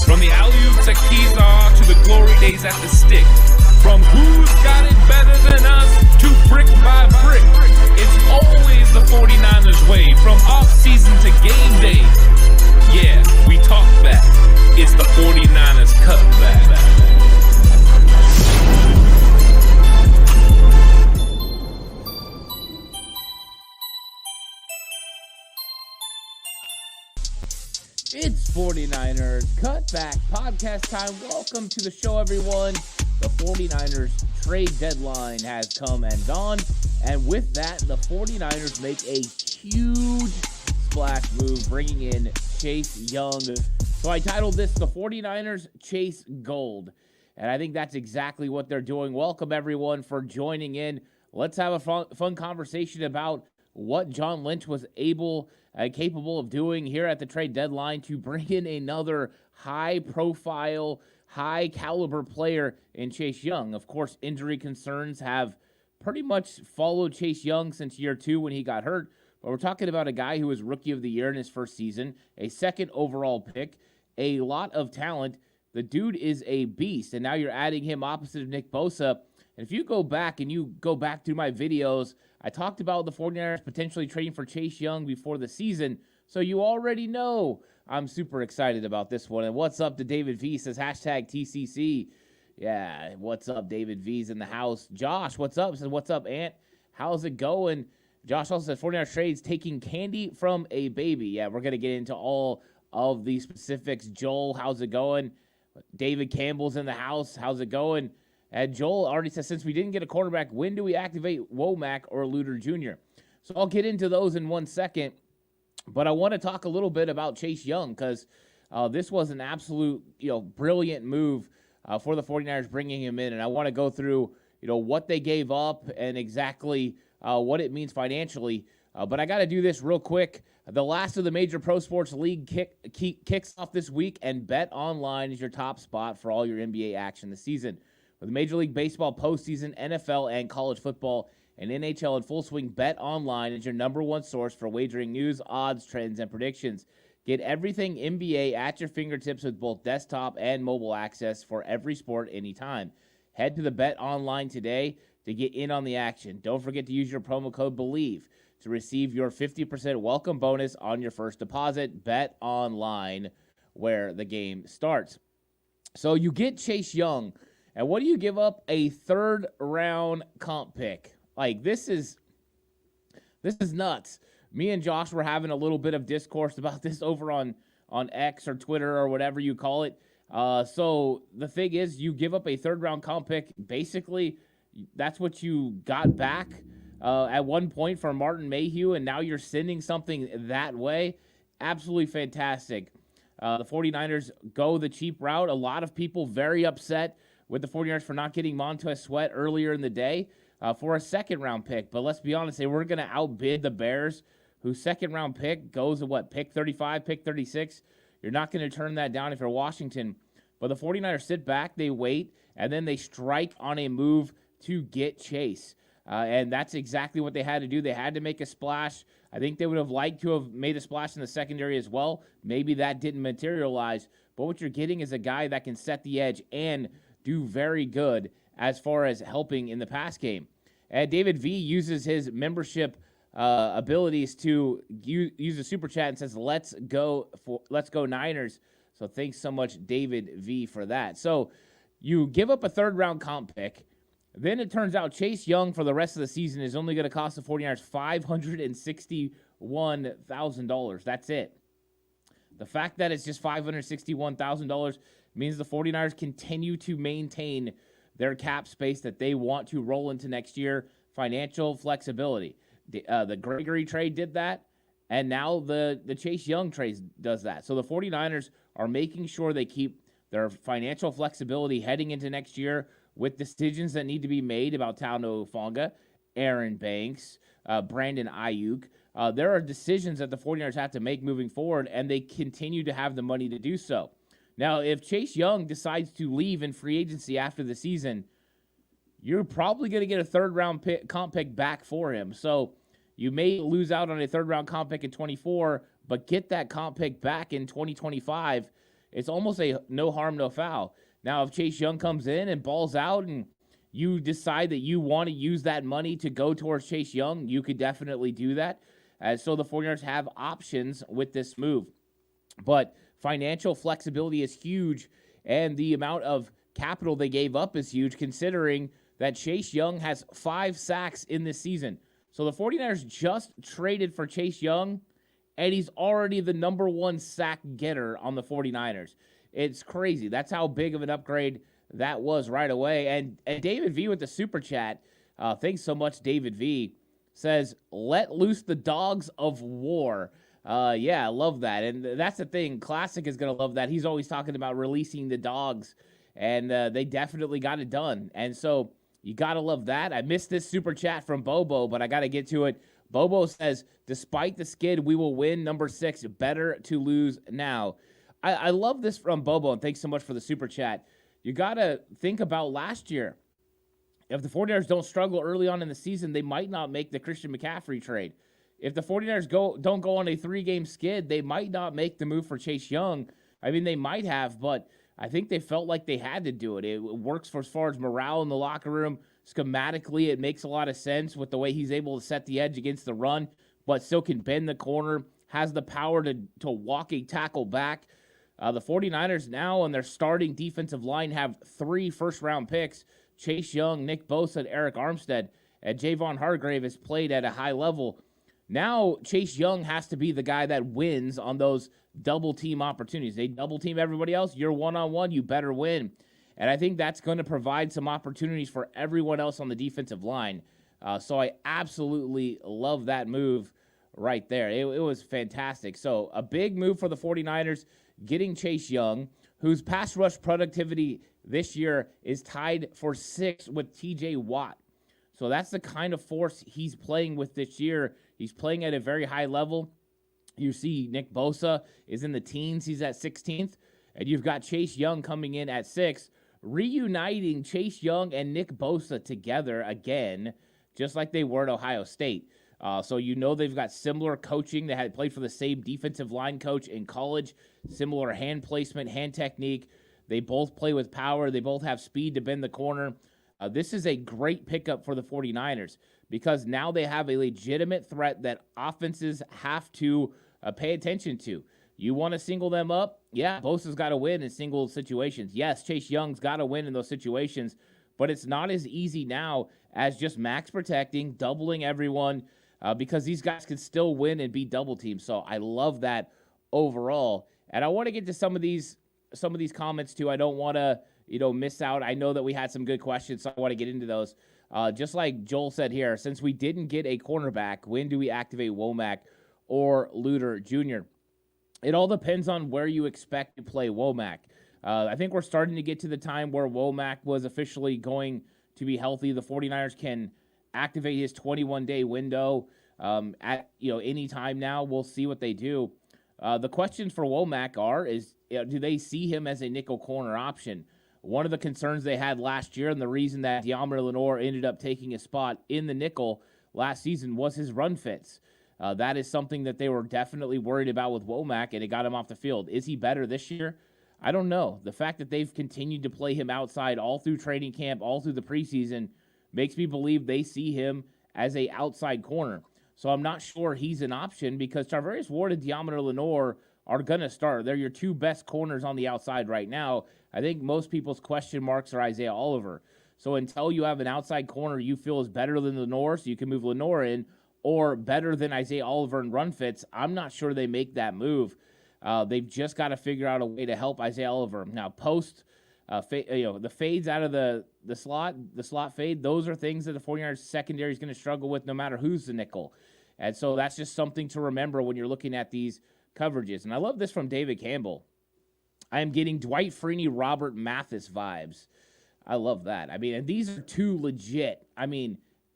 From the alley-oops at Keyshaw to the glory days at the stick. From who's got it better than us to brick by brick. It's always the 49ers way. From off-season to game day. Yeah, we talk back. It's the 49ers Cutback. It's 49ers Cutback Podcast time. Welcome to the show, everyone. The 49ers trade deadline has come and gone. And with that, the 49ers make a huge splash move, bringing in Chase Young. So I titled this, The 49ers Chase Gold. And I think that's exactly what they're doing. Welcome, everyone, for joining in. Let's have a fun conversation about what John Lynch was capable of doing here at the trade deadline to bring in another high-profile, high-caliber player in Chase Young. Of course, injury concerns have pretty much followed Chase Young since year 2 when he got hurt. But we're talking about a guy who was Rookie of the Year in his first season, a second overall pick, a lot of talent. The dude is a beast, and now you're adding him opposite of Nick Bosa. And if you go back through my videos, I talked about the 49ers potentially trading for Chase Young before the season, so you already know I'm super excited about this one. And what's up to David V? Says hashtag TCC. Yeah, what's up? David V's in the house. Josh, what's up? Says, what's up, Ant? How's it going? Josh also says 49ers trades taking candy from a baby. Yeah, we're going to get into all of the specifics. Joel, how's it going? David Campbell's in the house. How's it going? And Joel already says, since we didn't get a quarterback, when do we activate Womack or Luter Jr.? So I'll get into those in 1 second. But I want to talk a little bit about Chase Young because this was an absolute, brilliant move for the 49ers bringing him in. And I want to go through, what they gave up and exactly what it means financially. But I got to do this real quick. The last of the major pro sports league kicks off this week, and Bet Online is your top spot for all your NBA action this season. With Major League Baseball postseason, NFL, and college football, and NHL in full swing, Bet Online is your number one source for wagering news, odds, trends, and predictions. Get everything NBA at your fingertips with both desktop and mobile access for every sport anytime. Head to the Bet Online today to get in on the action. Don't forget to use your promo code BELIEVE to receive your 50% welcome bonus on your first deposit. Bet Online, where the game starts. So you get Chase Young. And what do you give up? A third-round comp pick. Like, this is nuts. Me and Josh were having a little bit of discourse about this over on X or Twitter or whatever you call it. So the thing is, you give up a third-round comp pick. Basically, that's what you got back at one point for Martin Mayhew, and now you're sending something that way. Absolutely fantastic. The 49ers go the cheap route. A lot of people very upset with the 49ers for not getting Montez Sweat earlier in the day for a second-round pick. But let's be honest, they were going to outbid the Bears, whose second-round pick goes to, pick 35, pick 36? You're not going to turn that down if you're Washington. But the 49ers sit back, they wait, and then they strike on a move to get Chase. And that's exactly what they had to do. They had to make a splash. I think they would have liked to have made a splash in the secondary as well. Maybe that didn't materialize. But what you're getting is a guy that can set the edge and do very good as far as helping in the pass game. And David V uses his membership abilities to use a super chat and says, let's go Niners. So thanks so much, David V, for that. So you give up a third-round comp pick. Then it turns out Chase Young for the rest of the season is only going to cost the 49ers $561,000. That's it. The fact that it's just $561,000 means the 49ers continue to maintain their cap space that they want to roll into next year, financial flexibility. The Gregory trade did that, and now the Chase Young trade does that. So the 49ers are making sure they keep their financial flexibility heading into next year with decisions that need to be made about Tauno Fonga, Aaron Banks, Brandon Ayuk. There are decisions that the 49ers have to make moving forward, and they continue to have the money to do so. Now, if Chase Young decides to leave in free agency after the season, you're probably going to get a third-round comp pick back for him. So you may lose out on a third-round comp pick in 24, but get that comp pick back in 2025. it's almost a no harm, no foul. Now, if Chase Young comes in and balls out and you decide that you want to use that money to go towards Chase Young, you could definitely do that. So the 49ers have options with this move. But financial flexibility is huge, and the amount of capital they gave up is huge, considering that Chase Young has 5 sacks in this season. So the 49ers just traded for Chase Young, and he's already the number 1 sack getter on the 49ers. It's crazy. That's how big of an upgrade that was right away. And David V with the super chat, thanks so much, David V, says, let loose the dogs of war. Yeah, I love that. And that's the thing. Classic is going to love that. He's always talking about releasing the dogs, and they definitely got it done. And so you got to love that. I missed this super chat from Bobo, but I got to get to it. Bobo says, despite the skid, we will win. Number 6, better to lose now. I love this from Bobo, and thanks so much for the super chat. You got to think about last year. If the 49ers don't struggle early on in the season, they might not make the Christian McCaffrey trade. If the 49ers don't go on a 3-game skid, they might not make the move for Chase Young. I mean, they might have, but I think they felt like they had to do it. It works for as far as morale in the locker room. Schematically, it makes a lot of sense with the way he's able to set the edge against the run, but still can bend the corner, has the power to walk a tackle back. The 49ers now on their starting defensive line have 3 first-round picks: Chase Young, Nick Bosa, and Eric Armstead. And Javon Hargrave has played at a high level. Now Chase Young has to be the guy that wins on those double-team opportunities. They double-team everybody else. You're one-on-one, you better win. And I think that's going to provide some opportunities for everyone else on the defensive line. So I absolutely love that move right there. It was fantastic. So a big move for the 49ers, getting Chase Young, whose pass rush productivity this year is tied for 6th with TJ Watt. So that's the kind of force he's playing with this year. He's playing at a very high level. You see Nick Bosa is in the teens. He's at 16th. And you've got Chase Young coming in at 6th, reuniting Chase Young and Nick Bosa together again, just like they were at Ohio State. So you know they've got similar coaching. They had played for the same defensive line coach in college, similar hand placement, hand technique. They both play with power. They both have speed to bend the corner. This is a great pickup for the 49ers because now they have a legitimate threat that offenses have to pay attention to. You want to single them up? Yeah, Bosa's got to win in single situations. Yes, Chase Young's got to win in those situations, but it's not as easy now as just max protecting, doubling everyone, because these guys can still win and be double teamed. So I love that overall. And I want to get to some of these comments too. I don't want to, miss out. I know that we had some good questions, so I want to get into those. Just like Joel said here, since we didn't get a cornerback, when do we activate Womack or Luter Jr.? It all depends on where you expect to play Womack. I think we're starting to get to the time where Womack was officially going to be healthy. The 49ers can activate his 21-day window at any time now. We'll see what they do. The questions for Womack do they see him as a nickel corner option? One of the concerns they had last year, and the reason that De'Amari Lenore ended up taking a spot in the nickel last season, was his run fits. That is something that they were definitely worried about with Womack, and it got him off the field. Is he better this year? I don't know. The fact that they've continued to play him outside all through training camp, all through the preseason, makes me believe they see him as a outside corner. So I'm not sure he's an option because Tarvarius Ward and De'Amari Lenore are going to start. They're your 2 best corners on the outside right now. I think most people's question marks are Isaiah Oliver. So until you have an outside corner you feel is better than Lenore, so you can move Lenore in, or better than Isaiah Oliver in run fits, I'm not sure they make that move. They've just got to figure out a way to help Isaiah Oliver. Now, post, the fades out of the slot fade, those are things that the 49ers secondary is going to struggle with no matter who's the nickel. And so that's just something to remember when you're looking at these coverages. And I love this from David Campbell. I am getting Dwight Freeney, Robert Mathis vibes. I love that. I mean, and these are 2 legit,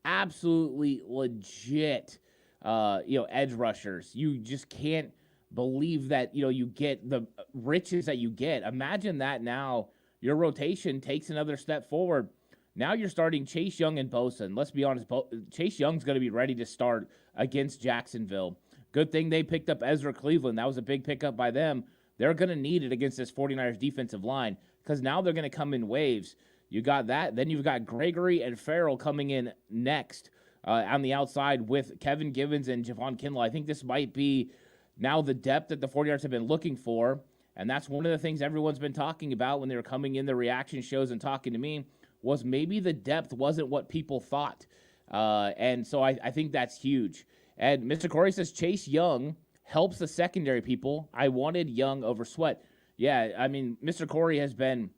absolutely legit, edge rushers. You just can't believe that, you get the riches that you get. Imagine that now your rotation takes another step forward. Now you're starting Chase Young and Bosa. And let's be honest, Chase Young's going to be ready to start against Jacksonville. Good thing they picked up Ezra Cleveland. That was a big pickup by them. They're going to need it against this 49ers defensive line because now they're going to come in waves. You got that. Then you've got Gregory and Farrell coming in next on the outside with Kevin Givens and Javon Kinlaw. I think this might be now the depth that the 49ers have been looking for, and that's one of the things everyone's been talking about when they were coming in the reaction shows and talking to me, was maybe the depth wasn't what people thought. And so I think that's huge. And Mr. Corey says Chase Young helps the secondary people. I wanted Young over Sweat. Yeah, I mean, Mr. Corey has been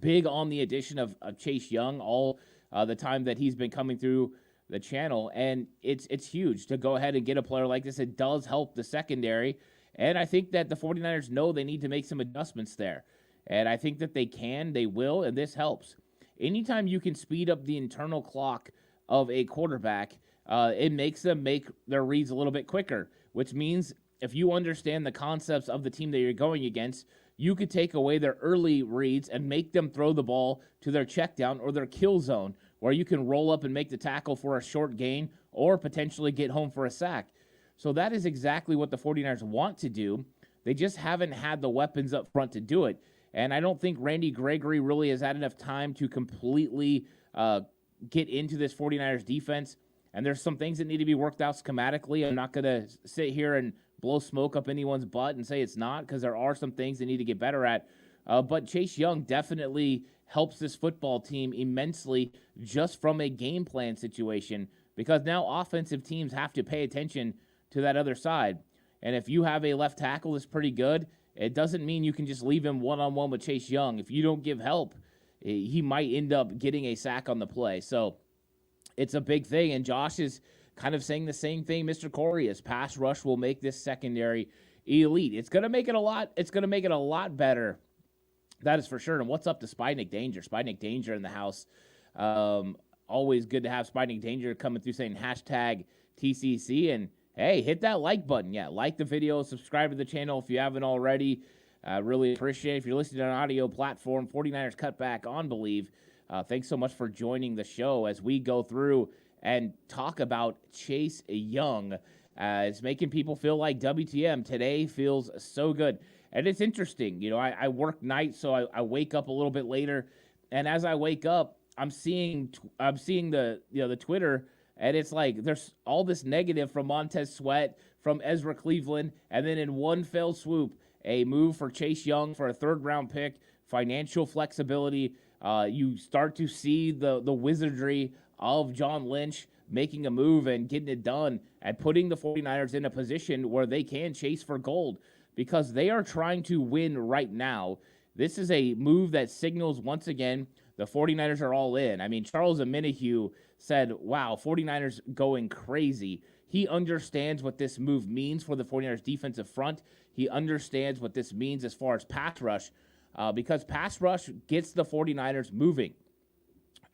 big on the addition of Chase Young all the time that he's been coming through the channel, and it's huge to go ahead and get a player like this. It does help the secondary, and I think that the 49ers know they need to make some adjustments there, and I think that they will, and this helps. Anytime you can speed up the internal clock of a quarterback, it makes them make their reads a little bit quicker, which means if you understand the concepts of the team that you're going against, you could take away their early reads and make them throw the ball to their check down or their kill zone, where you can roll up and make the tackle for a short gain or potentially get home for a sack. So that is exactly what the 49ers want to do. They just haven't had the weapons up front to do it. And I don't think Randy Gregory really has had enough time to completely get into this 49ers defense. And there's some things that need to be worked out schematically. I'm not going to sit here and blow smoke up anyone's butt and say it's not, because there are some things they need to get better at. But Chase Young definitely helps this football team immensely just from a game plan situation, because now offensive teams have to pay attention to that other side. And if you have a left tackle that's pretty good, it doesn't mean you can just leave him one-on-one with Chase Young. If you don't give help, he might end up getting a sack on the play. So it's a big thing, and Josh is kind of saying the same thing Mr. Corey is. Pass rush will make this secondary elite. It's going to make it a lot better. That is for sure. And what's up to Spidnick Danger? Spidnick Danger in the house. Always good to have Spidnick Danger coming through saying hashtag TCC. And hey, hit that like button. Yeah, like the video, subscribe to the channel if you haven't already. Really appreciate it. If you're listening on an audio platform, 49ers Cutback on Believe. Thanks so much for joining the show as we go through and talk about Chase Young. It's making people feel like WTM. Today feels so good. And it's interesting. You know, I work nights, so I wake up a little bit later. And as I wake up, I'm seeing the Twitter, and it's like there's all this negative from Montez Sweat, from Ezra Cleveland, and then in one fell swoop, a move for Chase Young for a third-round pick, financial flexibility. You start to see the wizardry of John Lynch making a move and getting it done and putting the 49ers in a position where they can chase for gold, because they are trying to win right now. This is a move that signals, once again, the 49ers are all in. I mean, Charles Omenihu said, wow, 49ers going crazy. He understands what this move means for the 49ers defensive front. He understands what this means as far as pass rush, because pass rush gets the 49ers moving.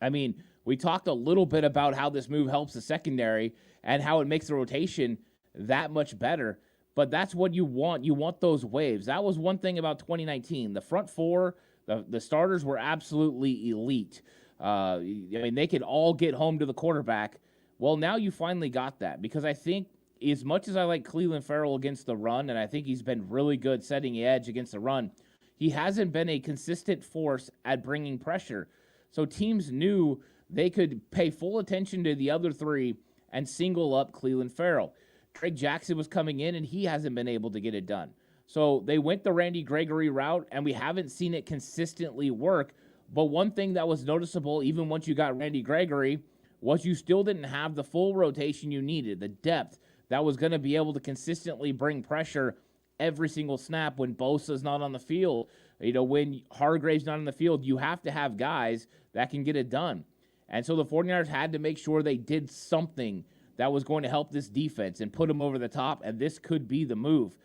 I mean, we talked a little bit about how this move helps the secondary and how it makes the rotation that much better. But that's what you want. You want those waves. That was one thing about 2019. The front four, the starters were absolutely elite. I mean, they could all get home to the quarterback. Well, now you finally got that, because I think as much as I like Cleveland Farrell against the run, and I think he's been really good setting the edge against the run, he hasn't been a consistent force at bringing pressure. So teams knew they could pay full attention to the other three and single up Cleveland Farrell. Craig Jackson was coming in, and he hasn't been able to get it done. So they went the Randy Gregory route, and we haven't seen it consistently work. But one thing that was noticeable, even once you got Randy Gregory, was you still didn't have the full rotation you needed, the depth that was going to be able to consistently bring pressure every single snap when Bosa's not on the field. You know, when Hargrave's not on the field, you have to have guys that can get it done. And so the 49ers had to make sure they did something that was going to help this defense and put them over the top, and this could be the move.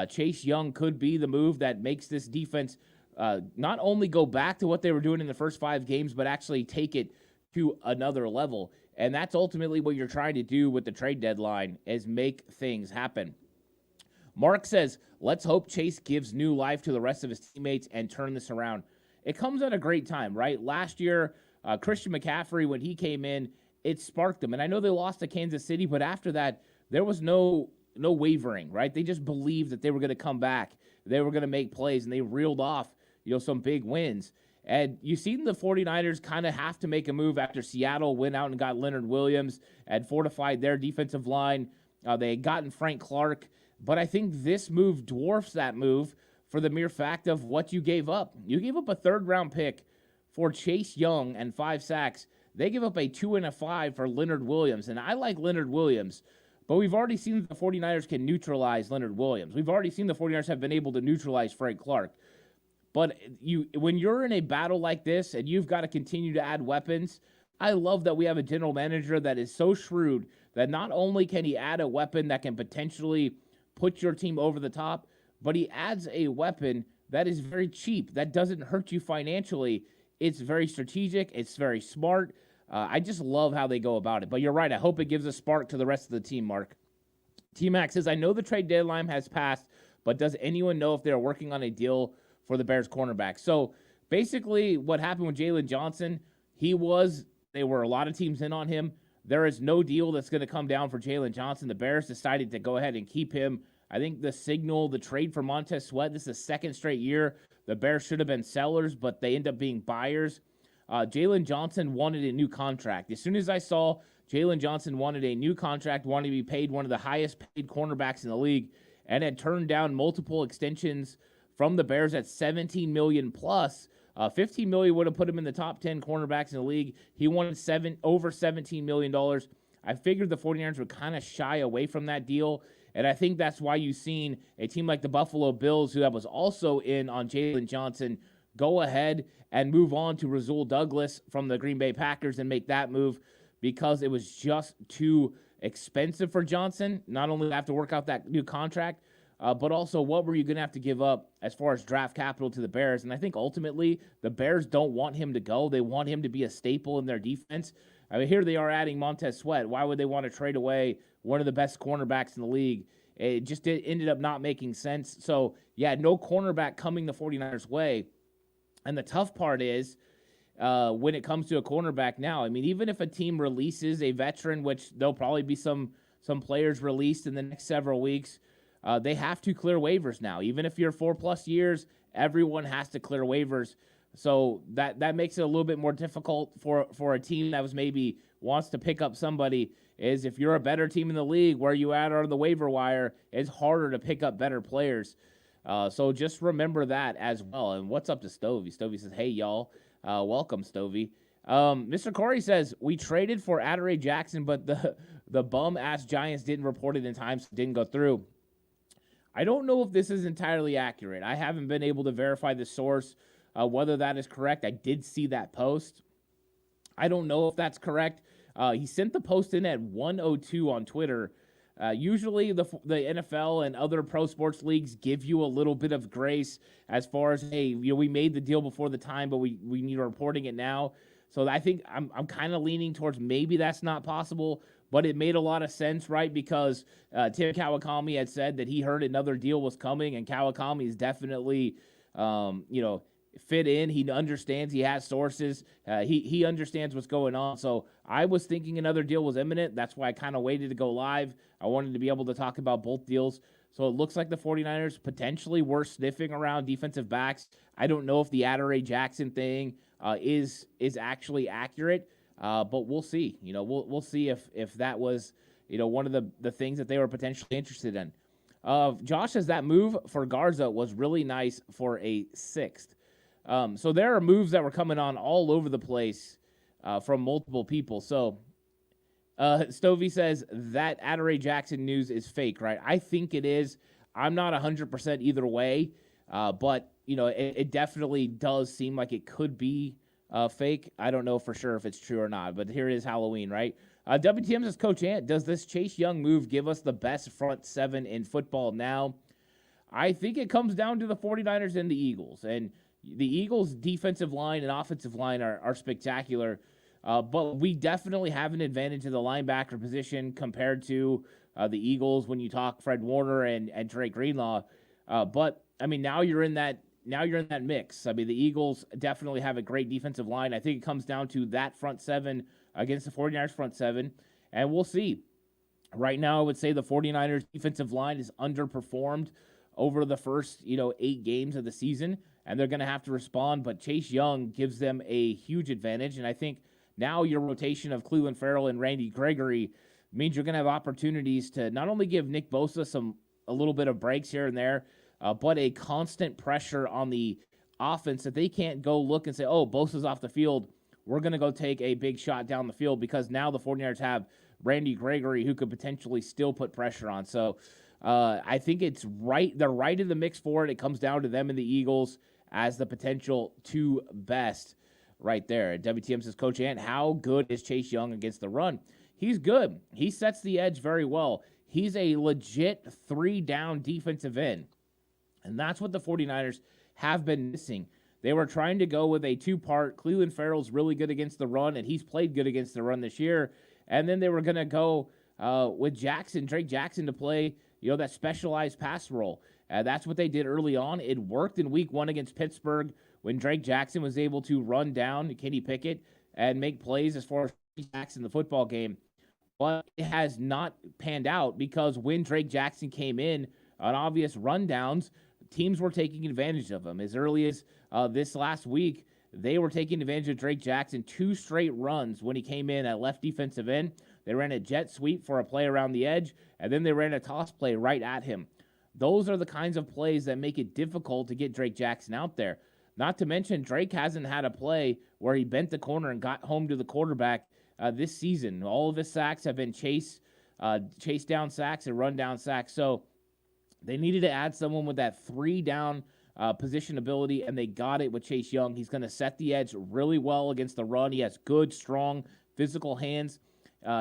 Chase Young could be the move that makes this defense not only go back to what they were doing in the first 5 games, but actually take it to another level. And that's ultimately what you're trying to do with the trade deadline, is make things happen. Mark says, let's hope Chase gives new life to the rest of his teammates and turn this around. It comes at a great time, right? Last year, Christian McCaffrey, when he came in, it sparked them. And I know they lost to Kansas City, but after that, there was no wavering, right? They just believed that they were going to come back. They were going to make plays, and they reeled off, some big wins. And you've seen the 49ers kind of have to make a move after Seattle went out and got Leonard Williams and fortified their defensive line. They had gotten Frank Clark, but I think this move dwarfs that move for the mere fact of what you gave up. You gave up a third-round pick for Chase Young and 5 sacks. They give up a 2 and a 5 for Leonard Williams, and I like Leonard Williams, but we've already seen that the 49ers can neutralize Leonard Williams. We've already seen the 49ers have been able to neutralize Frank Clark. But when you're in a battle like this and you've got to continue to add weapons, I love that we have a general manager that is so shrewd that not only can he add a weapon that can potentially put your team over the top, but he adds a weapon that is very cheap, that doesn't hurt you financially. It's very strategic. It's very smart. I just love how they go about it. But you're right. I hope it gives a spark to the rest of the team, Mark. T-Mac says, I know the trade deadline has passed, but does anyone know if they're working on a deal for the Bears cornerback? So basically what happened with Jalen Johnson, there were a lot of teams in on him. There is no deal that's going to come down for Jalen Johnson. The Bears decided to go ahead and keep him. I think the trade for Montez Sweat, this is the second straight year. The Bears should have been sellers, but they end up being buyers. Jalen Johnson wanted a new contract. As soon as I saw Jalen Johnson wanted a new contract, wanted to be paid one of the highest paid cornerbacks in the league, and had turned down multiple extensions from the Bears at $17 million plus. $15 million would have put him in the top 10 cornerbacks in the league. He wanted over $17 million. I figured the 49ers would kind of shy away from that deal, and I think that's why you've seen a team like the Buffalo Bills, who that was also in on Jalen Johnson, go ahead and move on to Rasul Douglas from the Green Bay Packers and make that move because it was just too expensive for Johnson. Not only have to work out that new contract, but also what were you going to have to give up as far as draft capital to the Bears? And I think ultimately the Bears don't want him to go. They want him to be a staple in their defense. I mean, here they are adding Montez Sweat. Why would they want to trade away one of the best cornerbacks in the league? It ended up not making sense. So, yeah, no cornerback coming the 49ers' way. And the tough part is when it comes to a cornerback now, I mean, even if a team releases a veteran, which there'll probably be some players released in the next several weeks, they have to clear waivers now. Even if you're 4+ years, everyone has to clear waivers. So that makes it a little bit more difficult for a team that maybe wants to pick up somebody. Is if you're a better team in the league, where you at on the waiver wire, it's harder to pick up better players. So just remember that as well. And what's up to Stovey? Stovey says, hey, y'all. Welcome, Stovey. Mr. Corey says, we traded for Adoree Jackson, but the bum-ass Giants didn't report it in time, so it didn't go through. I don't know if this is entirely accurate. I haven't been able to verify the source, whether that is correct. I did see that post. I don't know if that's correct. He sent the post in at 1:02 on Twitter. Usually the NFL and other pro sports leagues give you a little bit of grace as far as, hey, we made the deal before the time, but we need reporting it now. So I think I'm kind of leaning towards maybe that's not possible, but it made a lot of sense, right? Because Tim Kawakami had said that he heard another deal was coming, and Kawakami is definitely, fit in. He understands. He has sources. He understands what's going on. So I was thinking another deal was imminent. That's why I kind of waited to go live. I wanted to be able to talk about both deals. So it looks like the 49ers potentially were sniffing around defensive backs. I don't know if the Adoree Jackson thing is actually accurate, but we'll see. We'll see if that was one of the things that they were potentially interested in. Josh says that move for Garza was really nice for a 6th. So there are moves that were coming on all over the place from multiple people. So Stovey says that Adoree Jackson news is fake, right? I think it is. I'm not 100% either way, but it definitely does seem like it could be fake. I don't know for sure if it's true or not, but here it is Halloween, right? WTM says, Coach Ant, does this Chase Young move give us the best front seven in football now? I think it comes down to the 49ers and the Eagles, and the Eagles' defensive line and offensive line are spectacular, but we definitely have an advantage in the linebacker position compared to the Eagles when you talk Fred Warner and Drake Greenlaw. But I mean, now you're in that mix. I mean, the Eagles definitely have a great defensive line. I think it comes down to that front seven against the 49ers front seven, and we'll see. Right now, I would say the 49ers defensive line is underperformed over the first, 8 games of the season, and they're going to have to respond. But Chase Young gives them a huge advantage. And I think now your rotation of Cleveland Farrell and Randy Gregory means you're going to have opportunities to not only give Nick Bosa a little bit of breaks here and there, but a constant pressure on the offense that they can't go look and say, oh, Bosa's off the field. We're going to go take a big shot down the field, because now the 49ers have Randy Gregory, who could potentially still put pressure on. So I think it's right. They're right in the mix for it. It comes down to them and the Eagles as the potential two best right there. WTM says, Coach Ant, how good is Chase Young against the run? He's good. He sets the edge very well. He's a legit 3-down defensive end. And that's what the 49ers have been missing. They were trying to go with a 2-part. Cleveland Farrell's really good against the run, and he's played good against the run this year. And then they were going to go with Drake Jackson, to play, that specialized pass role. That's what they did early on. It worked in week 1 against Pittsburgh when Drake Jackson was able to run down Kenny Pickett and make plays as far as Jackson in the football game. But it has not panned out, because when Drake Jackson came in on obvious rundowns, teams were taking advantage of him. As early as this last week, they were taking advantage of Drake Jackson 2 straight runs when he came in at left defensive end. They ran a jet sweep for a play around the edge, and then they ran a toss play right at him. Those are the kinds of plays that make it difficult to get Drake Jackson out there. Not to mention, Drake hasn't had a play where he bent the corner and got home to the quarterback this season. All of his sacks have been chase down sacks and run down sacks. So they needed to add someone with that 3-down position ability, and they got it with Chase Young. He's going to set the edge really well against the run. He has good, strong, physical hands.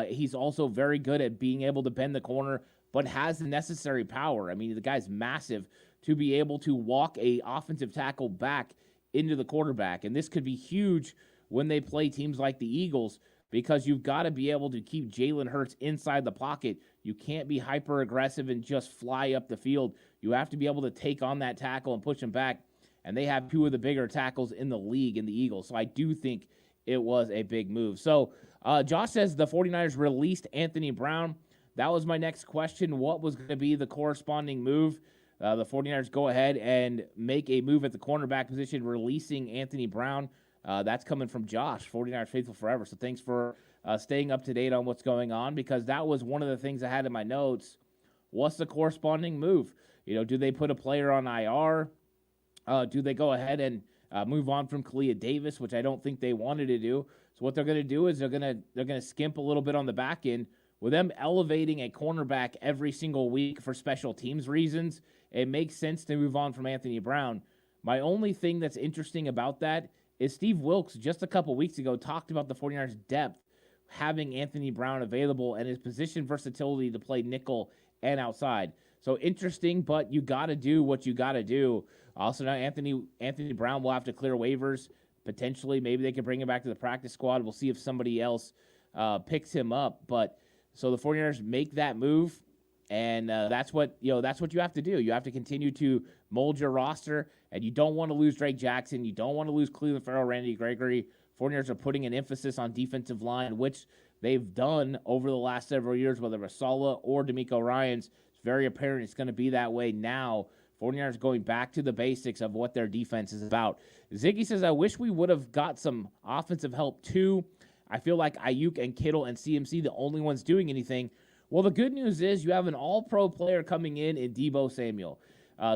He's also very good at being able to bend the corner, but has the necessary power. I mean, the guy's massive to be able to walk a offensive tackle back into the quarterback. And this could be huge when they play teams like the Eagles, because you've got to be able to keep Jalen Hurts inside the pocket. You can't be hyper aggressive and just fly up the field. You have to be able to take on that tackle and push him back. And they have 2 of the bigger tackles in the league in the Eagles. So I do think it was a big move. So Josh says the 49ers released Anthony Brown. That was my next question. What was going to be the corresponding move? The 49ers go ahead and make a move at the cornerback position, releasing Anthony Brown. That's coming from Josh, 49ers Faithful Forever. So thanks for staying up to date on what's going on, because that was one of the things I had in my notes. What's the corresponding move? Do they put a player on IR? Do they go ahead and move on from Kalia Davis, which I don't think they wanted to do? So what they're going to do is they're going to skimp a little bit on the back end. With them elevating a cornerback every single week for special teams reasons, it makes sense to move on from Anthony Brown. My only thing that's interesting about that is Steve Wilks just a couple weeks ago talked about the 49ers' depth having Anthony Brown available and his position versatility to play nickel and outside. So interesting, but you got to do what you got to do. Also, now Anthony Brown will have to clear waivers. Potentially, maybe they could bring him back to the practice squad. We'll see if somebody else picks him up. But so the 49ers make that move, and that's what you have to do. You have to continue to mold your roster, and you don't want to lose Drake Jackson. You don't want to lose Cleveland Farrell, Randy Gregory. 49ers are putting an emphasis on defensive line, which they've done over the last several years, whether Rasala or D'Amico Ryans. It's very apparent it's going to be that way now. 49ers going back to the basics of what their defense is about. Ziggy says, I wish we would have got some offensive help too. I feel like Ayuk and Kittle and CMC the only ones doing anything. Well, the good news is you have an all-pro player coming in Deebo Samuel.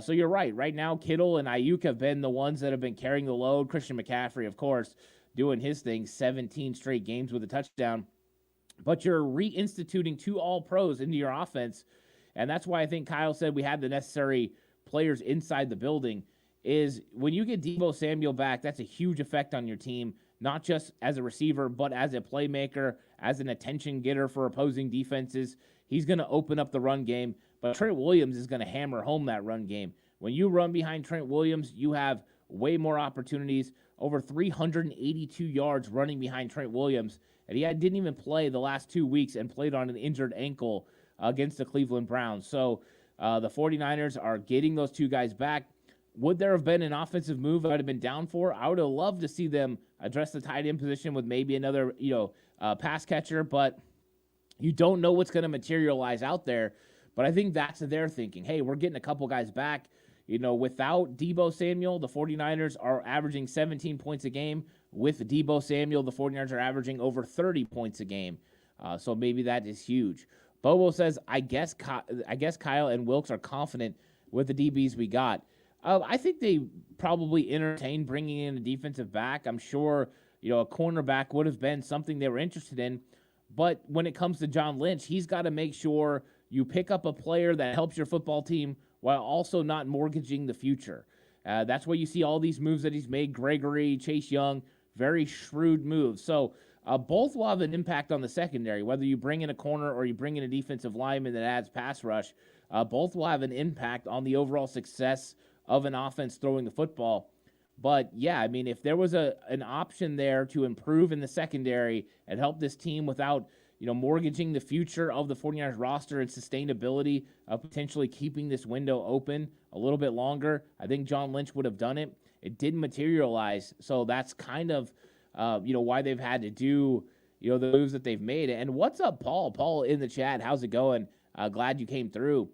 So you're right. Right now, Kittle and Ayuk have been the ones that have been carrying the load. Christian McCaffrey, of course, doing his thing, 17 straight games with a touchdown. But you're reinstituting 2 all-pros into your offense, and that's why I think Kyle said we had the necessary players inside the building. Is when you get Deebo Samuel back, that's a huge effect on your team, not just as a receiver, but as a playmaker, as an attention getter for opposing defenses. He's going to open up the run game, but Trent Williams is going to hammer home that run game. When you run behind Trent Williams, you have way more opportunities, over 382 yards running behind Trent Williams, and he didn't even play the last 2 weeks and played on an injured ankle against the Cleveland Browns. So the 49ers are getting those 2 guys back. Would there have been an offensive move I'd have been down for? I would have loved to see them address the tight end position with maybe another, pass catcher, but You don't know what's going to materialize out there, but I think that's their thinking. Hey, we're getting a couple guys back. Without Deebo Samuel, the 49ers are averaging 17 points a game. With Deebo Samuel, the 49ers are averaging over 30 points a game. So maybe that is huge. Bobo says, I guess Kyle and Wilkes are confident with the DBs we got. I think they probably entertained bringing in a defensive back. I'm sure, a cornerback would have been something they were interested in. But when it comes to John Lynch, he's got to make sure you pick up a player that helps your football team while also not mortgaging the future. That's why you see all these moves that he's made. Gregory, Chase Young, very shrewd moves. So both will have an impact on the secondary. Whether you bring in a corner or you bring in a defensive lineman that adds pass rush, both will have an impact on the overall success of an offense throwing the football. But, yeah, I mean, if there was an option there to improve in the secondary and help this team without, mortgaging the future of the 49ers roster and sustainability of potentially keeping this window open a little bit longer, I think John Lynch would have done it. It didn't materialize, so that's kind of, why they've had to do, the moves that they've made. And what's up, Paul? Paul in the chat, how's it going? Glad you came through.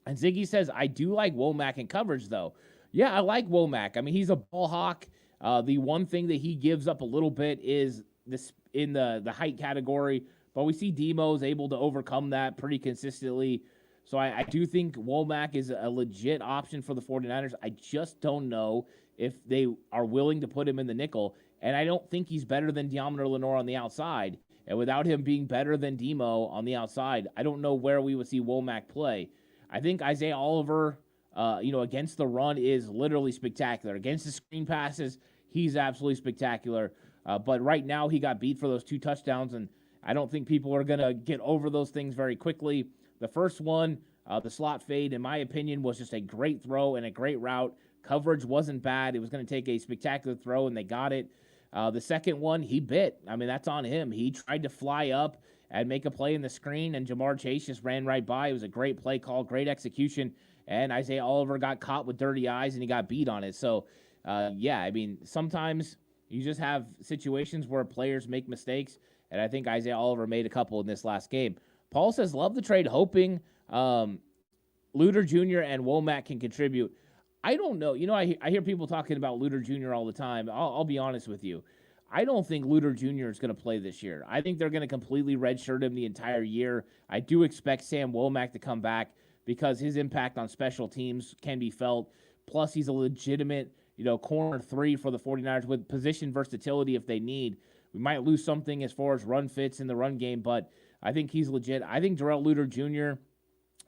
And Ziggy says, I do like Womack in coverage, though. Yeah, I like Womack. I mean, he's a ball hawk. The one thing that he gives up a little bit is this in the height category, but we see Demo's able to overcome that pretty consistently. So I do think Womack is a legit option for the 49ers. I just don't know if they are willing to put him in the nickel, and I don't think he's better than Deommodore Lenoir on the outside. And without him being better than Demo on the outside, I don't know where we would see Womack play. I think Isaiah Oliver, against the run is literally spectacular. Against the screen passes, he's absolutely spectacular. But right now he got beat for those 2 touchdowns, and I don't think people are going to get over those things very quickly. The first one, the slot fade, in my opinion, was just a great throw and a great route. Coverage wasn't bad. It was going to take a spectacular throw, and they got it. The second one, he bit. I mean, that's on him. He tried to fly up and make a play in the screen, and Jamar Chase just ran right by. It was a great play call, great execution, and Isaiah Oliver got caught with dirty eyes, and he got beat on it. So, I mean, sometimes you just have situations where players make mistakes, and I think Isaiah Oliver made a couple in this last game. Paul says, love the trade, hoping Luter Jr. and Womack can contribute. I don't know. I hear people talking about Luter Jr. all the time. I'll be honest with you. I don't think Luter Jr. is going to play this year. I think they're going to completely redshirt him the entire year. I do expect Sam Womack to come back because his impact on special teams can be felt. Plus, he's a legitimate, corner 3 for the 49ers with position versatility if they need. We might lose something as far as run fits in the run game, but I think he's legit. I think Darrell Luter Jr.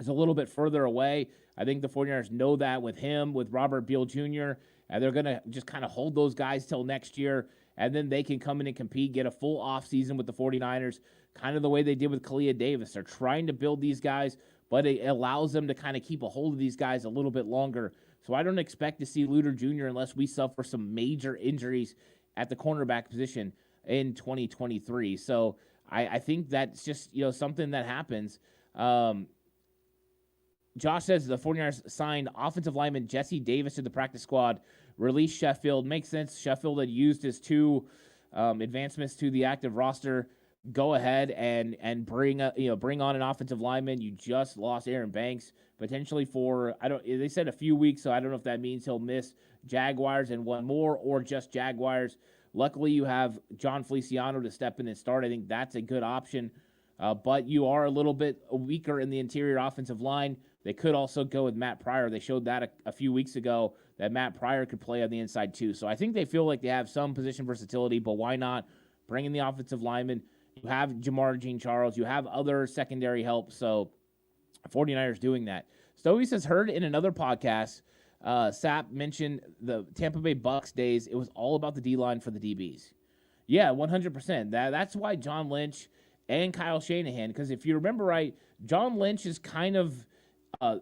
is a little bit further away. I think the 49ers know that with him, with Robert Beal Jr., and they're going to just kind of hold those guys till next year, and then they can come in and compete, get a full offseason with the 49ers, kind of the way they did with Kalia Davis. They're trying to build these guys, but it allows them to kind of keep a hold of these guys a little bit longer. So I don't expect to see Luter Jr. unless we suffer some major injuries at the cornerback position in 2023. So I think that's just, something that happens. Josh says the 49ers signed offensive lineman Jesse Davis to the practice squad, released Sheffield. Makes sense. Sheffield had used his 2 advancements to the active roster. Go ahead and bring on an offensive lineman. You just lost Aaron Banks potentially for they said a few weeks, so I don't know if that means he'll miss Jaguars and one more or just Jaguars. Luckily, you have John Feliciano to step in and start. I think that's a good option. But you are a little bit weaker in the interior offensive line. They could also go with Matt Pryor. They showed that a few weeks ago that Matt Pryor could play on the inside too. So I think they feel like they have some position versatility, but why not bring in the offensive lineman? You have Jamar Jean-Charles. You have other secondary help. So 49ers doing that. Stowie says, heard in another podcast, Sapp mentioned the Tampa Bay Bucks days. It was all about the D-line for the DBs. Yeah, 100%. That's why John Lynch and Kyle Shanahan, because if you remember right, John Lynch is kind of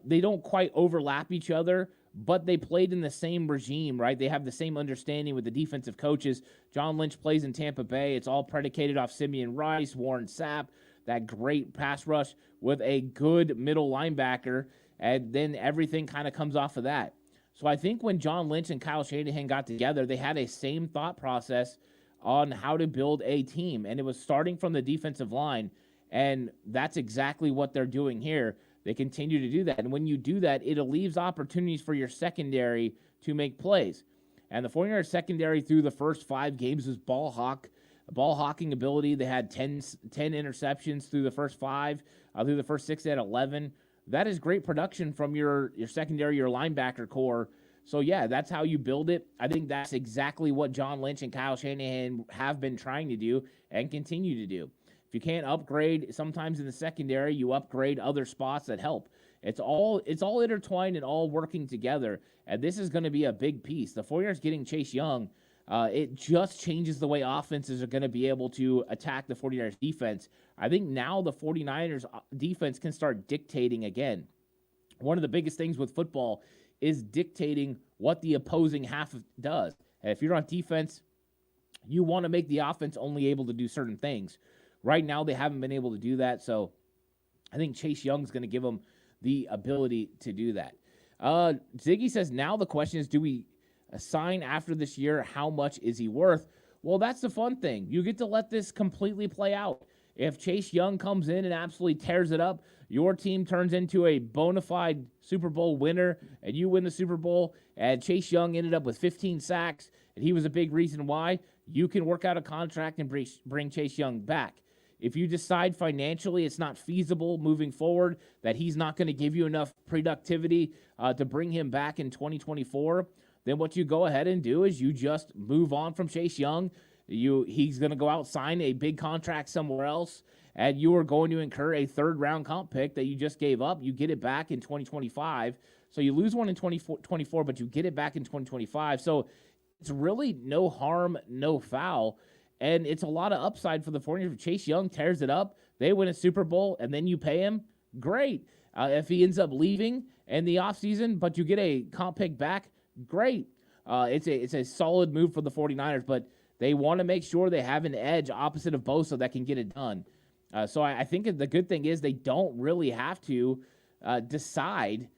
they don't quite overlap each other, but they played in the same regime, right? They have the same understanding with the defensive coaches. John Lynch plays in Tampa Bay. It's all predicated off Simeon Rice, Warren Sapp, that great pass rush with a good middle linebacker, and then everything kind of comes off of that. So I think when John Lynch and Kyle Shanahan got together, they had a same thought process on how to build a team, and it was starting from the defensive line. And that's exactly what they're doing here. They continue to do that. And when you do that, it leaves opportunities for your secondary to make plays. And the 49ers secondary through the first 5 games was ball hawking ability. They had 10 interceptions through the first 5. Through the first 6, they had 11. That is great production from your secondary, your linebacker core. So, yeah, that's how you build it. I think that's exactly what John Lynch and Kyle Shanahan have been trying to do and continue to do. If you can't upgrade sometimes in the secondary, you upgrade other spots that help. It's all intertwined and all working together, and this is going to be a big piece. The 49ers getting Chase Young, it just changes the way offenses are going to be able to attack the 49ers defense. I think now the 49ers defense can start dictating again. One of the biggest things with football is dictating what the opposing half does. And if you're on defense, you want to make the offense only able to do certain things. Right now, they haven't been able to do that, so I think Chase Young's going to give them the ability to do that. Ziggy says, now the question is, do we sign after this year? How much is he worth? Well, that's the fun thing. You get to let this completely play out. If Chase Young comes in and absolutely tears it up, your team turns into a bona fide Super Bowl winner, and you win the Super Bowl, and Chase Young ended up with 15 sacks, and he was a big reason why, you can work out a contract and bring Chase Young back. If you decide financially it's not feasible moving forward, that he's not going to give you enough productivity to bring him back in 2024, then what you go ahead and do is you just move on from Chase Young. He's going to go out, sign a big contract somewhere else, and you are going to incur a third-round comp pick that you just gave up. You get it back in 2025. So you lose one in 2024, but you get it back in 2025. So it's really no harm, no foul. And it's a lot of upside for the 49ers. If Chase Young tears it up, they win a Super Bowl, and then you pay him, great. If he ends up leaving in the offseason, but you get a comp pick back, great. It's a solid move for the 49ers, but they want to make sure they have an edge opposite of Bosa that can get it done. So I think the good thing is they don't really have to decide,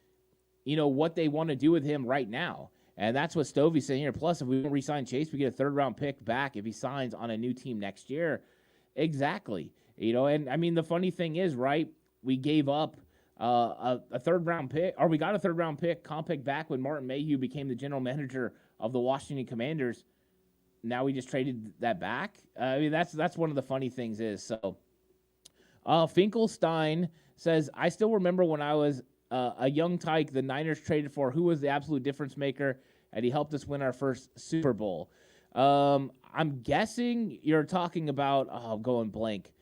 what they want to do with him right now. And that's what Stovey's saying here. Plus, if we don't re-sign Chase, we get a third-round pick back if he signs on a new team next year. Exactly. And I mean, the funny thing is, right, we gave up a third-round pick, or we got a third-round pick, comp pick back when Martin Mayhew became the general manager of the Washington Commanders. Now we just traded that back. I mean, that's one of the funny things is. So, Finkelstein says, I still remember when I was a young tyke the Niners traded for, who was the absolute difference maker, and he helped us win our first Super Bowl. I'm guessing you're talking about, I'm going blank,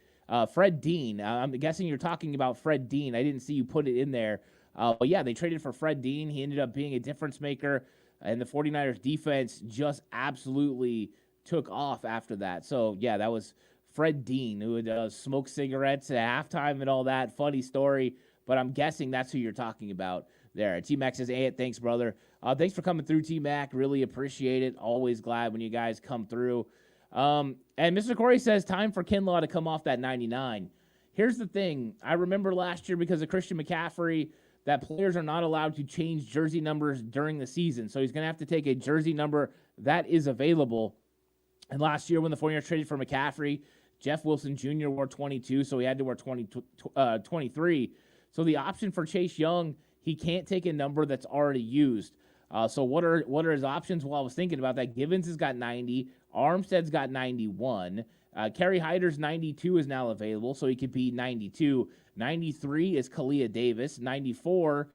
Fred Dean. I'm guessing you're talking about Fred Dean. I didn't see you put it in there. But yeah, they traded for Fred Dean. He ended up being a difference maker, and the 49ers defense just absolutely took off after that. So yeah, that was Fred Dean, who would smoke cigarettes at halftime and all that. Funny story. But I'm guessing that's who you're talking about there. T-Mac says, hey, thanks, brother. Thanks for coming through, T-Mac. Really appreciate it. Always glad when you guys come through. And Mr. Corey says, time for Kinlaw to come off that 99. Here's the thing. I remember last year because of Christian McCaffrey that players are not allowed to change jersey numbers during the season. So he's going to have to take a jersey number that is available. And last year when the 49ers traded for McCaffrey, Jeff Wilson Jr. wore 22, so he had to wear 23. So the option for Chase Young, he can't take a number that's already used. So what are his options? Well, I was thinking about that. Givens has got 90. Armstead's got 91. Kerry Hyder's 92 is now available, so he could be 92. 93 is Kalia Davis. 94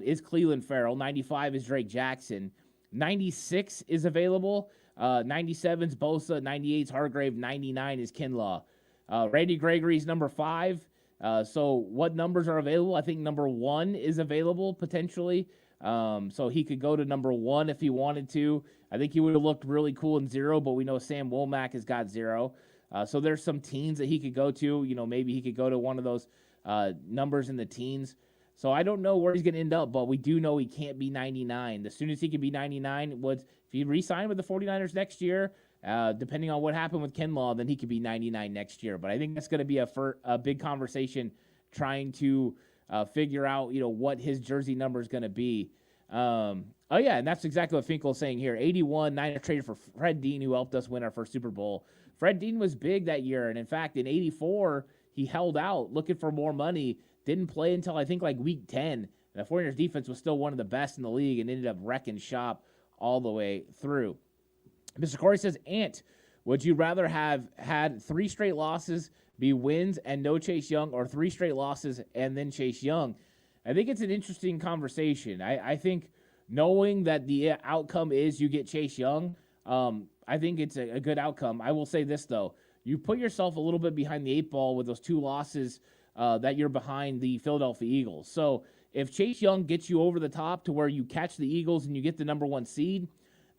is Cleveland Farrell. 95 is Drake Jackson. 96 is available. 97's Bosa. 98's Hargrave. 99 is Kinlaw. Randy Gregory's number 5. So what numbers are available? I think number 1 is available potentially. So he could go to number 1 if he wanted to. I think he would have looked really cool in 0, but we know Sam Womack has got 0. So there's some teens that he could go to. Maybe he could go to one of those numbers in the teens. So I don't know where he's going to end up, but we do know he can't be 99. The soonest he can be 99 was if he re-signed with the 49ers next year, depending on what happened with Kinlaw, then he could be 99 next year. But I think that's going to be a big conversation trying to figure out, what his jersey number is going to be. And that's exactly what Finkel's saying here. 81, Niners traded for Fred Dean, who helped us win our first Super Bowl. Fred Dean was big that year, and in fact, in 84, he held out looking for more money, didn't play until I think like week 10. The 49ers defense was still one of the best in the league and ended up wrecking shop all the way through. Mr. Corey says, Ant, would you rather have had 3 straight losses, be wins, and no Chase Young, or 3 straight losses and then Chase Young? I think it's an interesting conversation. I think knowing that the outcome is you get Chase Young, I think it's a good outcome. I will say this, though. You put yourself a little bit behind the 8 ball with those 2 losses that you're behind the Philadelphia Eagles. So if Chase Young gets you over the top to where you catch the Eagles and you get the number 1 seed,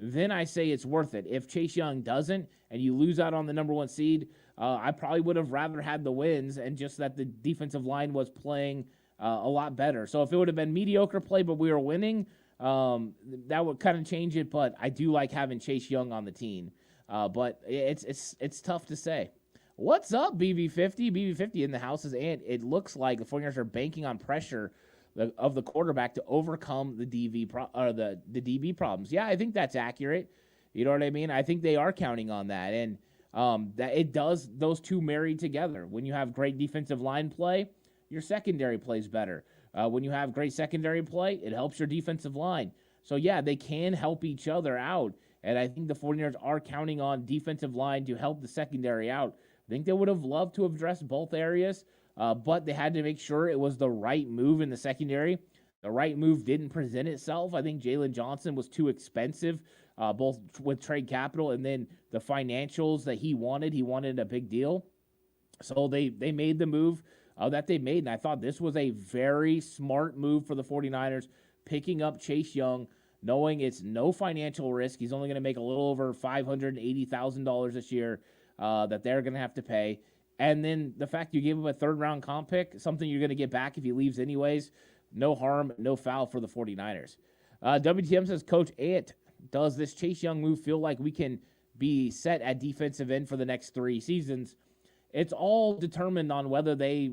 then I say it's worth it. If Chase Young doesn't and you lose out on the number 1 seed, I probably would have rather had the wins and just that the defensive line was playing a lot better. So if it would have been mediocre play but we were winning, that would kind of change it. But I do like having Chase Young on the team. But it's tough to say. What's up, BB50? BB50 in the house is Ant. It looks like the 49ers are banking on pressure of the quarterback to overcome the DB the DB problems. Yeah, I think that's accurate. You know what I mean? I think they are counting on that, and that it does those two married together. When you have great defensive line play, your secondary plays better. When you have great secondary play, it helps your defensive line. So yeah, they can help each other out, and I think the 49ers are counting on defensive line to help the secondary out. I think they would have loved to have addressed both areas. But they had to make sure it was the right move in the secondary. The right move didn't present itself. I think Jalen Johnson was too expensive, both with trade capital and then the financials that he wanted a big deal. So they made the move that they made, and I thought this was a very smart move for the 49ers, picking up Chase Young, knowing it's no financial risk. He's only going to make a little over $580,000 this year that they're going to have to pay. And then the fact you gave him a 3rd-round comp pick, something you're going to get back if he leaves anyways, no harm, no foul for the 49ers. WTM says, Coach Ant, does this Chase Young move feel like we can be set at defensive end for the next 3 seasons? It's all determined on whether they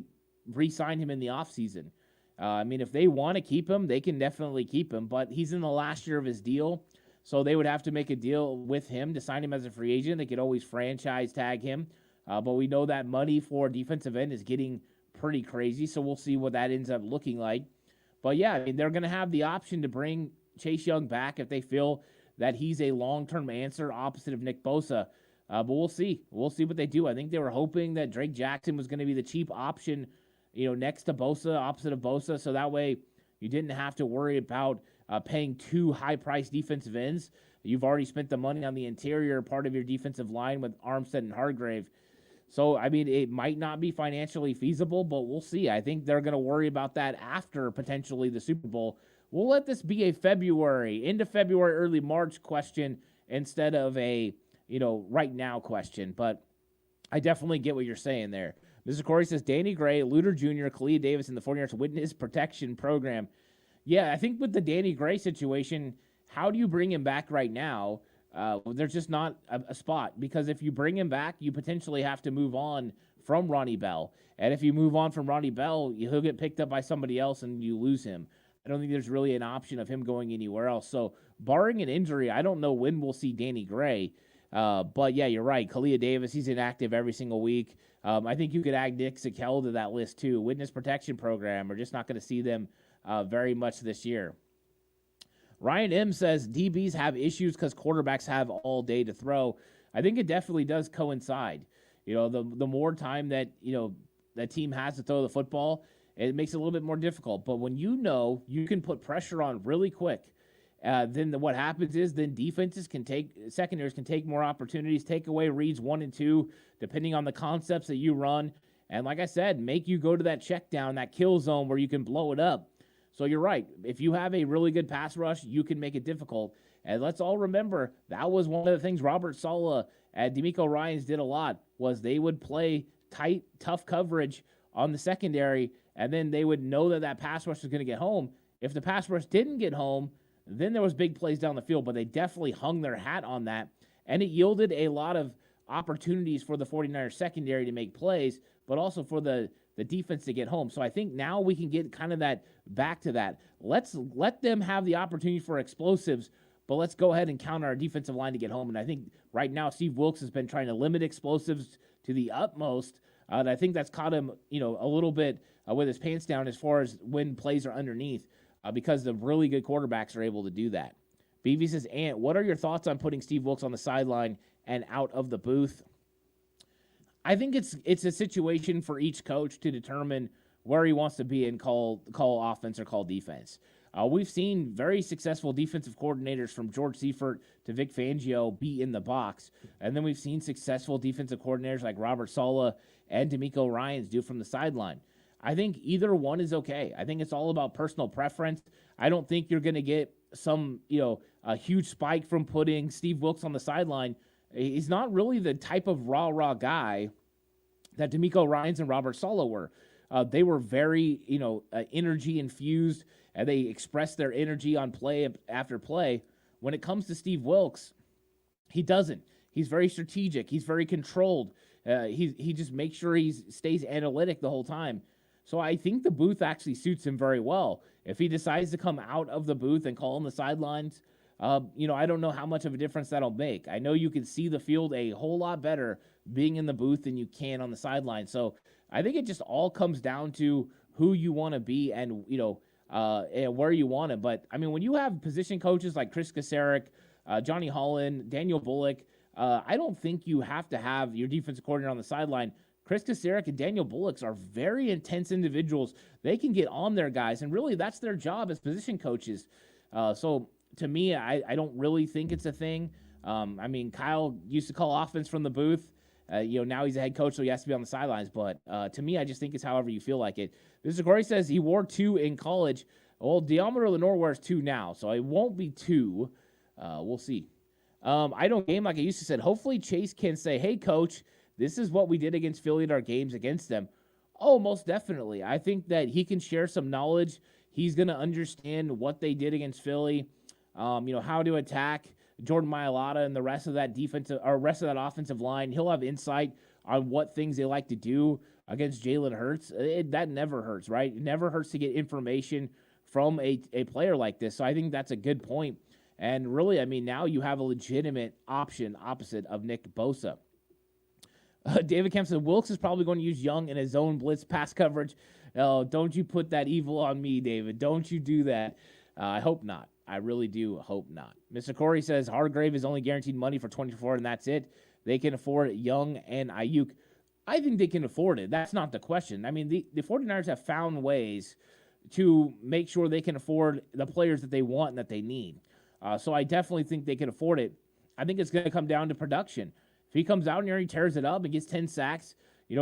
re-sign him in the offseason. I mean, if they want to keep him, they can definitely keep him, but he's in the last year of his deal, so they would have to make a deal with him to sign him as a free agent. They could always franchise tag him. But we know that money for defensive end is getting pretty crazy, so we'll see what that ends up looking like. But, yeah, I mean, they're going to have the option to bring Chase Young back if they feel that he's a long-term answer opposite of Nick Bosa. But we'll see. We'll see what they do. I think they were hoping that Drake Jackson was going to be the cheap option, next to Bosa, opposite of Bosa, so that way you didn't have to worry about paying 2 high-priced defensive ends. You've already spent the money on the interior part of your defensive line with Armstead and Hargrave. So, I mean, it might not be financially feasible, but we'll see. I think they're going to worry about that after potentially the Super Bowl. We'll let this be a end of February, early March question instead of a, right now question. But I definitely get what you're saying there. Mr. Corey says, Danny Gray, Luter Jr., Kalia Davis, and the 49ers Witness Protection Program. Yeah, I think with the Danny Gray situation, how do you bring him back right now? There's just not a spot, because if you bring him back, you potentially have to move on from Ronnie Bell. And if you move on from Ronnie Bell, he'll get picked up by somebody else and you lose him. I don't think there's really an option of him going anywhere else. So barring an injury, I don't know when we'll see Danny Gray. But yeah, you're right. Kalia Davis, he's inactive every single week. I think you could add Nick Zakelj to that list too. Witness Protection Program. We're just not going to see them very much this year. Ryan M. says DBs have issues because quarterbacks have all day to throw. I think it definitely does coincide. The more time that, that team has to throw the football, it makes it a little bit more difficult. But when you can put pressure on really quick, then what happens is then secondaries can take more opportunities, take away reads 1 and 2, depending on the concepts that you run. And like I said, make you go to that check down, that kill zone where you can blow it up. So you're right. If you have a really good pass rush, you can make it difficult. And let's all remember, that was one of the things Robert Saleh and D'Amico Ryans did a lot, was they would play tight, tough coverage on the secondary, and then they would know that pass rush was going to get home. If the pass rush didn't get home, then there was big plays down the field, but they definitely hung their hat on that, and it yielded a lot of opportunities for the 49ers secondary to make plays, but also for the defense to get home. So I think now we can get kind of that back to that. Let's let them have the opportunity for explosives, but let's go ahead and count our defensive line to get home. And I think right now Steve Wilkes has been trying to limit explosives to the utmost And I think that's caught him, a little bit with his pants down as far as when plays are underneath, because the really good quarterbacks are able to do that. BV says, Ant, what are your thoughts on putting Steve Wilkes on the sideline and out of the booth? I think it's a situation for each coach to determine where he wants to be and call offense or call defense. We've seen very successful defensive coordinators from George Seifert to Vic Fangio be in the box. And then we've seen successful defensive coordinators like Robert Saleh and D'Amico Ryans do from the sideline. I think either one is okay. I think it's all about personal preference. I don't think you're going to get some, a huge spike from putting Steve Wilkes on the sideline. He's not really the type of raw guy that D'Amico Ryans and Robert Saleh were. They were very, energy infused, and they expressed their energy on play after play. When it comes to Steve Wilkes, he doesn't. He's very strategic. He's very controlled. He just makes sure he stays analytic the whole time. So I think the booth actually suits him very well. If he decides to come out of the booth and call on the sidelines, I don't know how much of a difference that'll make. I know you can see the field a whole lot better being in the booth than you can on the sideline. So I think it just all comes down to who you want to be and, and where you want it. But, I mean, when you have position coaches like Chris Kasarik, Johnny Holland, Daniel Bullock, I don't think you have to have your defensive coordinator on the sideline. Chris Kasarik and Daniel Bullock are very intense individuals. They can get on their guys, and really that's their job as position coaches. So to me, I don't really think it's a thing. Kyle used to call offense from the booth. Now he's a head coach, so he has to be on the sidelines. But to me, I just think it's however you feel like it. Mr. Corey says he wore 2 in college. Well, Deommodore Lenoir wears 2 now, so it won't be 2. We'll see. I don't game like I used to say. Hopefully Chase can say, hey, coach, this is what we did against Philly in our games against them. Oh, most definitely. I think that he can share some knowledge. He's going to understand what they did against Philly, how to attack Jordan Mailata and the rest of that offensive line. He'll have insight on what things they like to do against Jalen Hurts. That never hurts, right? It never hurts to get information from a player like this. So I think that's a good point. And really, now you have a legitimate option opposite of Nick Bosa. David Kemp said, Wilkes is probably going to use Young in his zone blitz pass coverage. Oh, don't you put that evil on me, David. Don't you do that. I hope not. I really do hope not. Mr. Corey says, Hargrave is only guaranteed money for 24, and that's it. They can afford Young and Ayuk. I think they can afford it. That's not the question. The 49ers have found ways to make sure they can afford the players that they want and that they need. So I definitely think they can afford it. I think it's going to come down to production. If he comes out here, he tears it up and gets 10 sacks,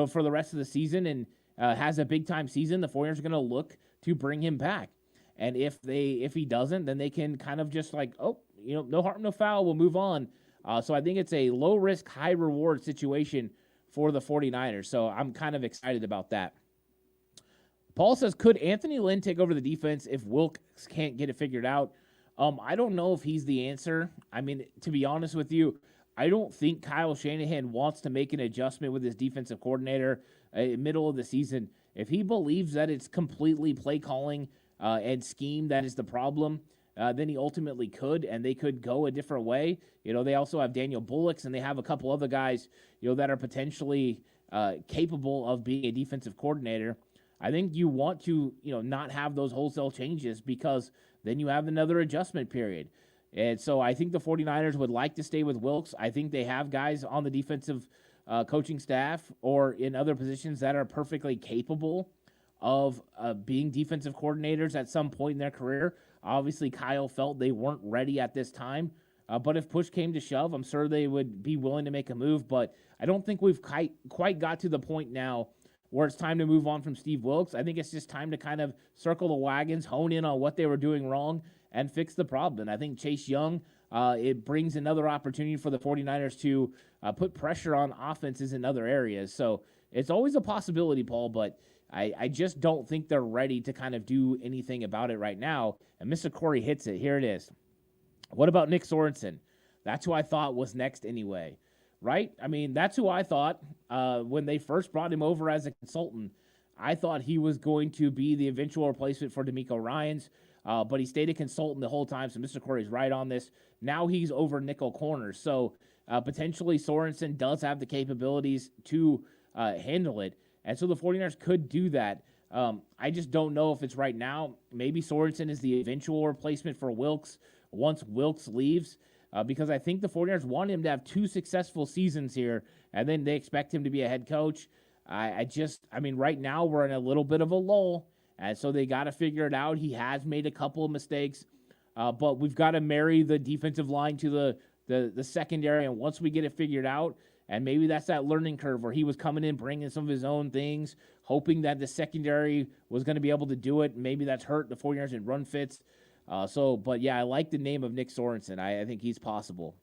for the rest of the season and has a big-time season, the 49ers are going to look to bring him back. And if he doesn't, then they can kind of just no harm, no foul, we'll move on. So I think it's a low-risk, high-reward situation for the 49ers. So I'm kind of excited about that. Paul says, could Anthony Lynn take over the defense if Wilkes can't get it figured out? I don't know if he's the answer. To be honest with you, I don't think Kyle Shanahan wants to make an adjustment with his defensive coordinator middle of the season. If he believes that it's completely play calling and scheme that is the problem, then he ultimately could, and they could go a different way. They also have Daniel Bullock, and they have a couple other guys, that are potentially capable of being a defensive coordinator. I think you want to, not have those wholesale changes because then you have another adjustment period. And so I think the 49ers would like to stay with Wilkes. I think they have guys on the defensive coaching staff or in other positions that are perfectly capable of being defensive coordinators at some point in their career. Obviously, Kyle felt they weren't ready at this time. But if push came to shove, I'm sure they would be willing to make a move. But I don't think we've quite got to the point now where it's time to move on from Steve Wilkes. I think it's just time to kind of circle the wagons, hone in on what they were doing wrong, and fix the problem. And I think Chase Young, it brings another opportunity for the 49ers to put pressure on offenses in other areas. So it's always a possibility, Paul, but I just don't think they're ready to kind of do anything about it right now. And Mr. Corey hits it. Here it is. What about Nick Sorensen? That's who I thought was next anyway, right? That's who I thought when they first brought him over as a consultant. I thought he was going to be the eventual replacement for D'Amico Ryans. But he stayed a consultant the whole time, so Mr. Corey's right on this. Now he's over nickel corners, so potentially Sorensen does have the capabilities to handle it. And so the 49ers could do that. I just don't know if it's right now. Maybe Sorensen is the eventual replacement for Wilks once Wilks leaves, because I think the 49ers want him to have 2 successful seasons here, and then they expect him to be a head coach. I mean, right now we're in a little bit of a lull, and so they got to figure it out. He has made a couple of mistakes, but we've got to marry the defensive line to the secondary, and once we get it figured out, and maybe that's that learning curve where he was coming in, bringing some of his own things, hoping that the secondary was going to be able to do it. Maybe that's hurt the 49ers in run fits. But yeah, I like the name of Nick Sorensen. I think he's possible.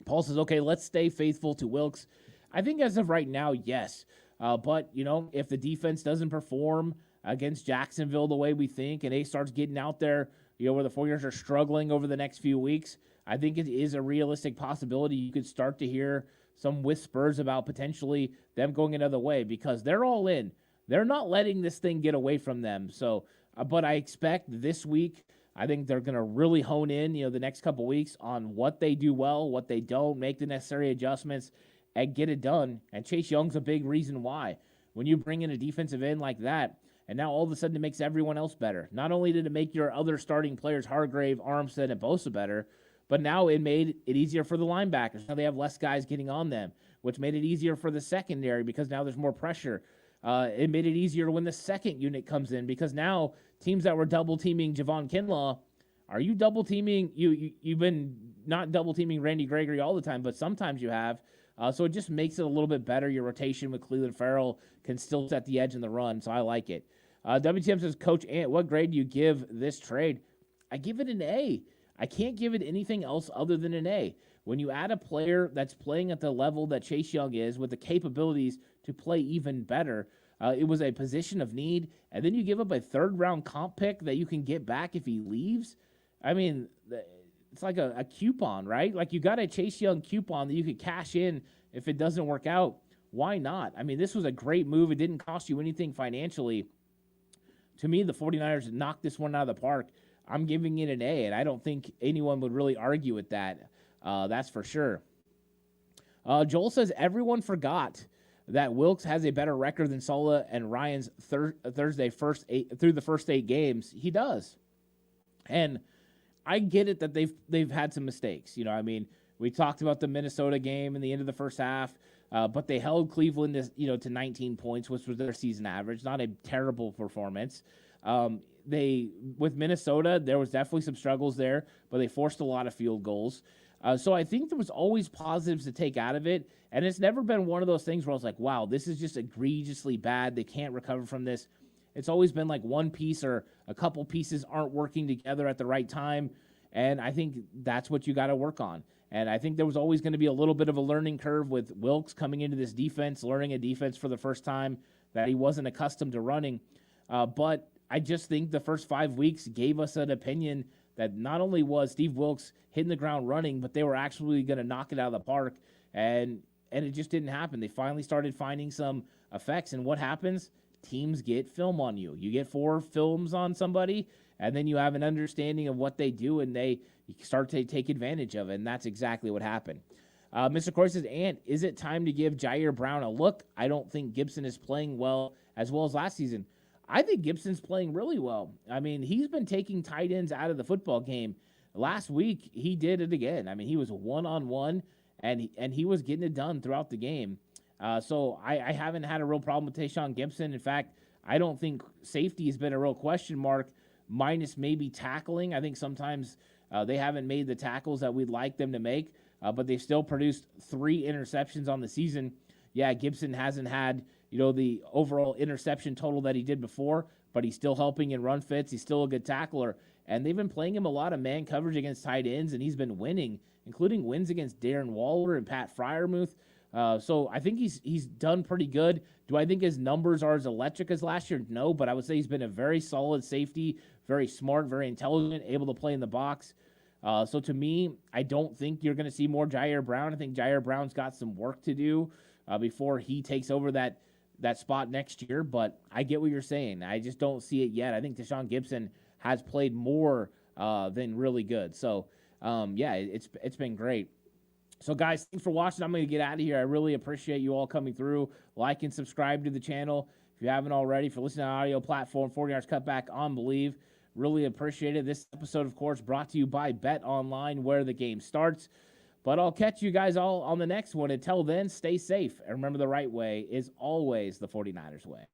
Paul says, okay, let's stay faithful to Wilks. I think as of right now, yes. But, if the defense doesn't perform against Jacksonville the way we think, and they starts getting out there, where the 49ers are struggling over the next few weeks, I think it is a realistic possibility. You could start to hear some whispers about potentially them going another way because they're all in. They're not letting this thing get away from them. So, but I expect this week, I think they're going to really hone in, the next couple weeks on what they do well, what they don't, make the necessary adjustments, and get it done. And Chase Young's a big reason why. When you bring in a defensive end like that, and now all of a sudden it makes everyone else better. Not only did it make your other starting players, Hargrave, Armstead, and Bosa better, but now it made it easier for the linebackers. Now they have less guys getting on them, which made it easier for the secondary because now there's more pressure. It made it easier when the second unit comes in because now teams that were double-teaming Javon Kinlaw, are you double-teaming? You've been not double-teaming Randy Gregory all the time, but sometimes you have. So it just makes it a little bit better. Your rotation with Cleveland Farrell can still set the edge in the run, so I like it. WTM says, Coach Ant, what grade do you give this trade? I give it an A. I can't give it anything else other than an A. When you add a player that's playing at the level that Chase Young is with the capabilities to play even better, it was a position of need, and then you give up a third-round comp pick that you can get back if he leaves. I mean, it's like a coupon, right? Like you got a Chase Young coupon that you could cash in if it doesn't work out. Why not? I mean, this was a great move. It didn't cost you anything financially. To me, the 49ers knocked this one out of the park. I'm giving it an A, and I don't think anyone would really argue with that. That's for sure. Joel says everyone forgot that Wilks has a better record than Saleh and Ryan's Thursday through the first 8 games. He does, and I get it that they've had some mistakes. We talked about the Minnesota game in the end of the first half, but they held Cleveland to 19 points, which was their season average. Not a terrible performance. With Minnesota, there was definitely some struggles there, but they forced a lot of field goals. So I think there was always positives to take out of it, and it's never been one of those things where I was like, wow, this is just egregiously bad. They can't recover from this. It's always been like one piece or a couple pieces aren't working together at the right time, and I think that's what you got to work on. And I think there was always going to be a little bit of a learning curve with Wilks coming into this defense, learning a defense for the first time that he wasn't accustomed to running. But I just think the first 5 weeks gave us an opinion that not only was Steve Wilks hitting the ground running, but they were actually going to knock it out of the park, and it just didn't happen. They finally started finding some effects, and what happens? Teams get film on you. You get 4 films on somebody, and then you have an understanding of what they do, and they start to take advantage of it, and that's exactly what happened. Mr. Corey says, Ant, is it time to give Jair Brown a look? I don't think Gibson is playing well as last season. I think Gibson's playing really well. I mean, he's been taking tight ends out of the football game. Last week, he did it again. I mean, he was one-on-one, and he was getting it done throughout the game. So I haven't had a real problem with Tayshaun Gibson. In fact, I don't think safety has been a real question mark, minus maybe tackling. I think sometimes they haven't made the tackles that we'd like them to make, but they've still produced 3 interceptions on the season. Yeah, Gibson hasn't had the overall interception total that he did before, but he's still helping in run fits. He's still a good tackler, and they've been playing him a lot of man coverage against tight ends, and he's been winning, including wins against Darren Waller and Pat Freiermuth. So I think he's done pretty good. Do I think his numbers are as electric as last year? No, but I would say he's been a very solid safety, very smart, very intelligent, able to play in the box. So to me, I don't think you're going to see more Jair Brown. I think Jair Brown's got some work to do before he takes over that spot next year, but I get what you're saying. I just don't see it yet. I think Tayshaun Gibson has played more than really good. So, yeah, it's been great. So, guys, thanks for watching. I'm going to get out of here. I really appreciate you all coming through. Like and subscribe to the channel if you haven't already. If you're listening on audio platform, 40 Yards Cutback on Believe. Really appreciate it. This episode, of course, brought to you by Bet Online, where the game starts. But I'll catch you guys all on the next one. Until then, stay safe. And remember, the right way is always the 49ers way.